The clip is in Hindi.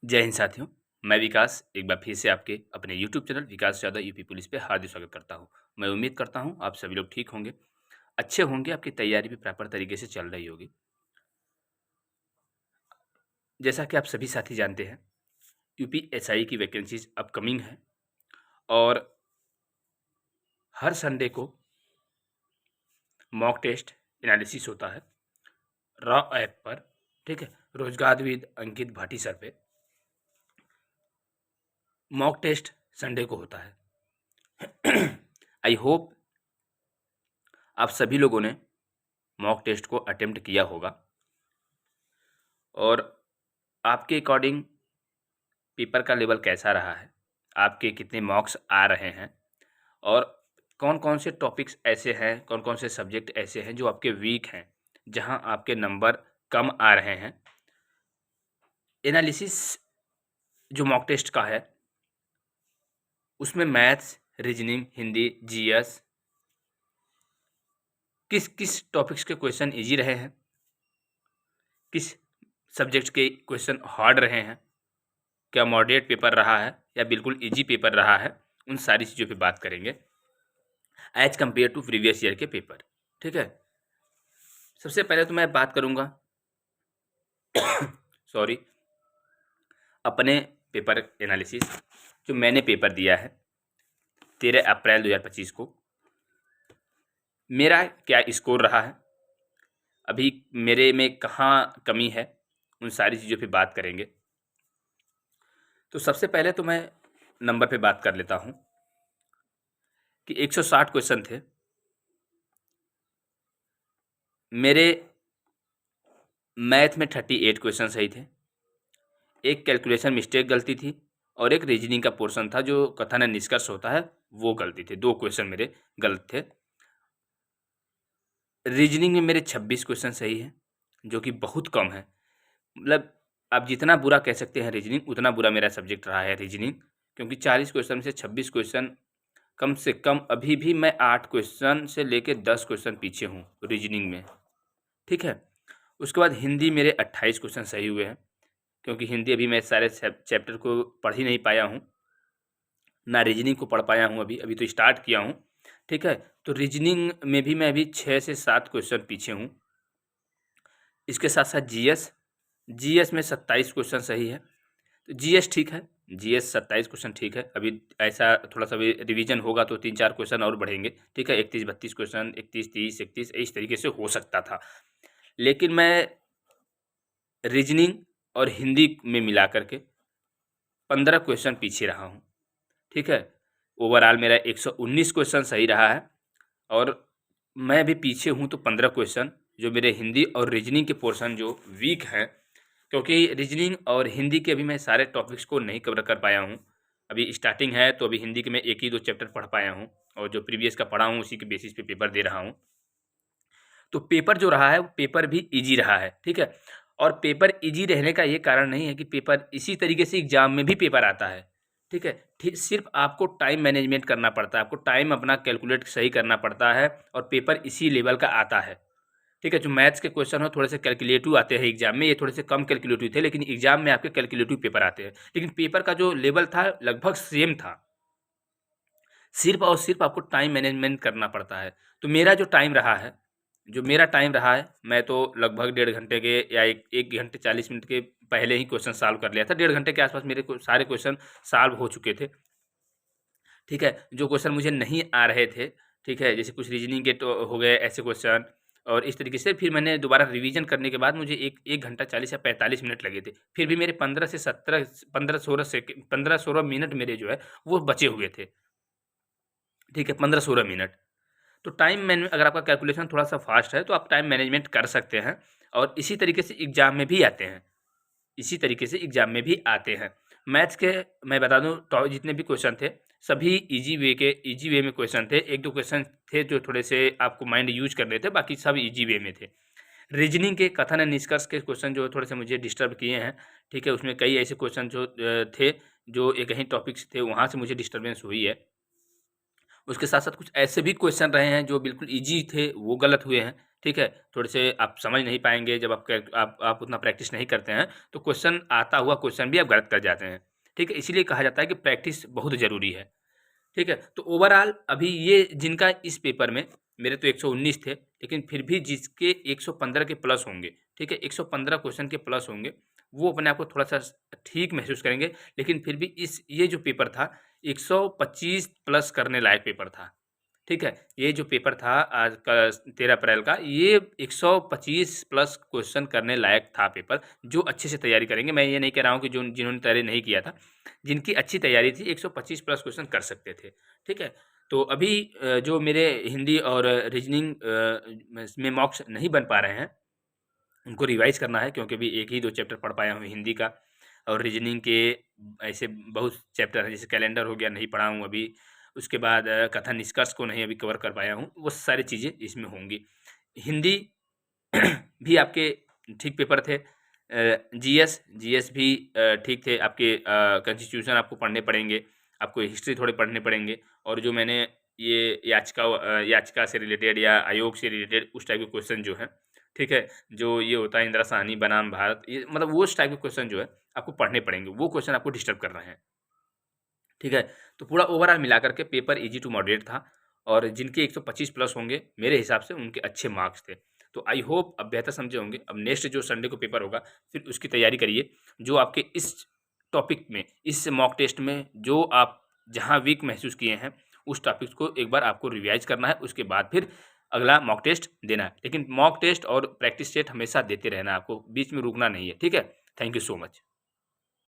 जय हिंद साथियों। मैं विकास एक बार फिर से आपके अपने यूट्यूब चैनल विकास यादव यूपी पुलिस पे हार्दिक स्वागत करता हूं। मैं उम्मीद करता हूं आप सभी लोग ठीक होंगे, अच्छे होंगे, आपकी तैयारी भी प्रॉपर तरीके से चल रही होगी। जैसा कि आप सभी साथी जानते हैं, यूपी एसआई की वैकेंसीज अपकमिंग है और हर संडे को मॉक टेस्ट एनालिसिस होता है रॉ ऐप पर। ठीक है, रोजगारविद अंकित भाटी सर पे मॉक टेस्ट संडे को होता है। आई होप आप सभी लोगों ने मॉक टेस्ट को अटेम्प्ट किया होगा और आपके अकॉर्डिंग पेपर का लेवल कैसा रहा है, आपके कितने मार्क्स आ रहे हैं और कौन कौन से टॉपिक्स ऐसे हैं, कौन कौन से सब्जेक्ट ऐसे हैं जो आपके वीक हैं, जहां आपके नंबर कम आ रहे हैं। एनालिसिस जो मॉक टेस्ट का है उसमें मैथ्स, रीजनिंग, हिंदी, जीएस किस किस टॉपिक्स के क्वेश्चन इजी रहे हैं, किस सब्जेक्ट के क्वेश्चन हार्ड रहे हैं, क्या मॉडरेट पेपर रहा है या बिल्कुल इजी पेपर रहा है, उन सारी चीज़ों पे बात करेंगे as compared to previous year के पेपर। ठीक है, सबसे पहले तो मैं बात करूंगा सॉरी, अपने पेपर एनालिसिस जो मैंने पेपर दिया है 13 अप्रैल 2025 को। मेरा क्या स्कोर रहा है, अभी मेरे में कहाँ कमी है, उन सारी चीज़ों पे बात करेंगे। तो सबसे पहले तो मैं नंबर पे बात कर लेता हूँ कि 160 क्वेश्चन थे मेरे। मैथ में 38 क्वेश्चन सही थे, एक कैलकुलेशन मिस्टेक गलती थी और एक रीजनिंग का पोर्शन था जो कथन एंड निष्कर्ष होता है वो गलती थे। 2 क्वेश्चन मेरे गलत थे। रीजनिंग में मेरे 26 क्वेश्चन सही हैं जो कि बहुत कम है। मतलब आप जितना बुरा कह सकते हैं रीजनिंग, उतना बुरा मेरा सब्जेक्ट रहा है रीजनिंग, क्योंकि 40 क्वेश्चन में से 26 क्वेश्चन कम से कम अभी भी मैं 8 क्वेश्चन से लेके 10 क्वेश्चन पीछे हूँ रीजनिंग में। ठीक है, उसके बाद हिंदी मेरे 28 क्वेश्चन सही हुए हैं, क्योंकि हिंदी अभी मैं सारे चैप्टर को पढ़ ही नहीं पाया हूँ, ना रीजनिंग को पढ़ पाया हूँ, अभी अभी तो स्टार्ट किया हूँ। ठीक है, तो रीजनिंग में भी मैं अभी 6 से 7 क्वेश्चन पीछे हूँ। इसके साथ साथ जीएस, जीएस में 27 क्वेश्चन सही है, तो जीएस ठीक है, जीएस 27 क्वेश्चन ठीक है। अभी ऐसा थोड़ा सा भी रिवीजन होगा तो 3-4 क्वेश्चन और बढ़ेंगे। ठीक है, 31-32 क्वेश्चन, 31-30-31 इस तरीके से हो सकता था, लेकिन मैं रीजनिंग और हिंदी में मिला करके 15 क्वेश्चन पीछे रहा हूँ। ठीक है, ओवरऑल मेरा 119 क्वेश्चन सही रहा है और मैं भी पीछे हूँ तो 15 क्वेश्चन जो मेरे हिंदी और रीजनिंग के पोर्शन जो वीक हैं, क्योंकि रीजनिंग और हिंदी के अभी मैं सारे टॉपिक्स को नहीं कवर कर पाया हूँ। अभी स्टार्टिंग है तो अभी हिंदी के मैं 1 ही 2 चैप्टर पढ़ पाया हूँ और जो प्रीवियस का पढ़ा हूँ उसी के बेसिस पे पेपर दे रहा हूँ। तो पेपर जो रहा है वो पेपर भी ईजी रहा है। ठीक है, और पेपर ईजी रहने का ये कारण नहीं है कि पेपर इसी तरीके से एग्जाम में भी पेपर आता है। ठीक है, ठीक, सिर्फ आपको टाइम मैनेजमेंट करना पड़ता है, आपको टाइम अपना कैलकुलेट सही करना पड़ता है और पेपर इसी लेवल का आता है। ठीक है, जो मैथ्स के क्वेश्चन हो थोड़े से कैलकुलेटिव आते हैं एग्जाम में, ये थोड़े से कम कैलकुलेटिव थे, लेकिन एग्जाम में आपके कैलकुलेटिव पेपर आते हैं, लेकिन पेपर का जो लेवल था लगभग सेम था। सिर्फ और सिर्फ आपको टाइम मैनेजमेंट करना पड़ता है। तो मेरा जो टाइम रहा है, मैं तो लगभग 1.5 घंटे के या 1 घंटे 40 मिनट के पहले ही क्वेश्चन सॉल्व कर लिया था। 1.5 घंटे के आसपास मेरे सारे क्वेश्चन सॉल्व हो चुके थे। ठीक है, जो क्वेश्चन मुझे नहीं आ रहे थे, ठीक है, जैसे कुछ रीजनिंग के तो हो गए ऐसे क्वेश्चन, और इस तरीके से फिर मैंने दोबारा रिवीजन करने के बाद मुझे 1 घंटा 40 या 45 मिनट लगे थे। फिर भी मेरे 15 से 17 15-16 मिनट मेरे जो है वो बचे हुए थे। ठीक है, 15-16 मिनट। तो टाइम मैन अगर आपका कैलकुलेशन थोड़ा-सा फास्ट है तो आप टाइम मैनेजमेंट कर सकते हैं और इसी तरीके से एग्ज़ाम में भी आते हैं। इसी तरीके से एग्ज़ाम में भी आते हैं। मैथ्स के मैं बता दूँ तो जितने भी क्वेश्चन थे सभी ईजी वे में क्वेश्चन थे। 1-2 क्वेश्चन थे जो थोड़े से आपको माइंड यूज़ करने थे, बाकी सब ईजी वे में थे। रीजनिंग के कथन एंड निष्कर्ष के क्वेश्चन जो थोड़े से मुझे डिस्टर्ब किए हैं। ठीक है, उसमें कई ऐसे क्वेश्चन जो थे जो एक ही टॉपिक्स थे, वहाँ से मुझे डिस्टर्बेंस हुई है। उसके साथ-साथ कुछ ऐसे भी क्वेश्चन रहे हैं जो बिल्कुल ईज़ी थे, वो गलत हुए हैं, ठीक है? थोड़े से आप समझ नहीं पाएँगे जब आप उतना प्रैक्टिस नहीं करते हैं, तो क्वेश्चन आता हुआ क्वेश्चन भी आप गलत कर जाते हैं, ठीक है? इसीलिए कहा जाता है कि प्रैक्टिस बहुत ज़रूरी है, ठीक है? तो ओवरऑल अभी ये जिनका इस पेपर में मेरे तो 119 थे, लेकिन फिर भी जिसके 115 के प्लस होंगे, ठीक है? 115 क्वेश्चन के प्लस होंगे, वो अपने आप को थोड़ा-सा ठीक महसूस करेंगे, लेकिन फिर भी इस ये जो पेपर था, 125 प्लस करने लायक पेपर था। ठीक है? ये जो पेपर था आज का 13 अप्रैल का, ये 125 प्लस क्वेश्चन करने लायक था पेपर, जो अच्छे से तैयारी करेंगे। मैं ये नहीं कह रहा हूँ कि जो जिन्होंने तैयारी नहीं किया था, जिनकी अच्छी तैयारी थी 125 प्लस क्वेश्चन कर सकते थे। ठीक है? तो अभी जो मेरे हिंदी और रीज़निंग में मॉक्स नहीं बन पा रहे हैं, उनको रिवाइज़ करना है क्योंकि अभी 1 ही 2 चैप्टर पढ़ पाया हूँ हिंदी का और रीज़निंग के ऐसे बहुत चैप्टर हैं, जैसे कैलेंडर हो गया, नहीं पढ़ा हूँ अभी। उसके बाद कथन निष्कर्ष को नहीं अभी कवर कर पाया हूँ, वो सारी चीज़ें इसमें होंगी। हिंदी भी आपके ठीक पेपर थे। जीएस भी ठीक थे आपके। कॉन्स्टिट्यूशन आपको पढ़ने पड़ेंगे, आपको हिस्ट्री थोड़े पढ़ने पड़ेंगे और जो मैंने ये याचिका से रिलेटेड या आयोग से रिलेटेड उस टाइप के क्वेश्चन जो हैं, ठीक है? जो ये होता है इंदिरा साहनी बनाम भारत, ये मतलब वो उस टाइप के क्वेश्चन जो है आपको पढ़ने पड़ेंगे, वो क्वेश्चन आपको डिस्टर्ब कर रहे हैं। ठीक है? तो पूरा ओवरऑल मिला कर के पेपर ईज़ी टू मॉडरेट था और जिनके 125 प्लस होंगे, मेरे हिसाब से उनके अच्छे मार्क्स थे। तो आई होप अब बेहतर समझे होंगे। अब नेक्स्ट जो संडे को पेपर होगा, फिर उसकी तैयारी करिए। जो आपके इस टॉपिक में, इस मॉक टेस्ट में जो आप जहाँ वीक महसूस किए हैं, उस टॉपिक्स को एक बार आपको रिवाइज़ करना है, उसके बाद फिर अगला मॉक टेस्ट देना है। लेकिन मॉक टेस्ट और प्रैक्टिस सेट हमेशा देते रहना है आपको, बीच में रुकना नहीं है। ठीक है? Thank you so much.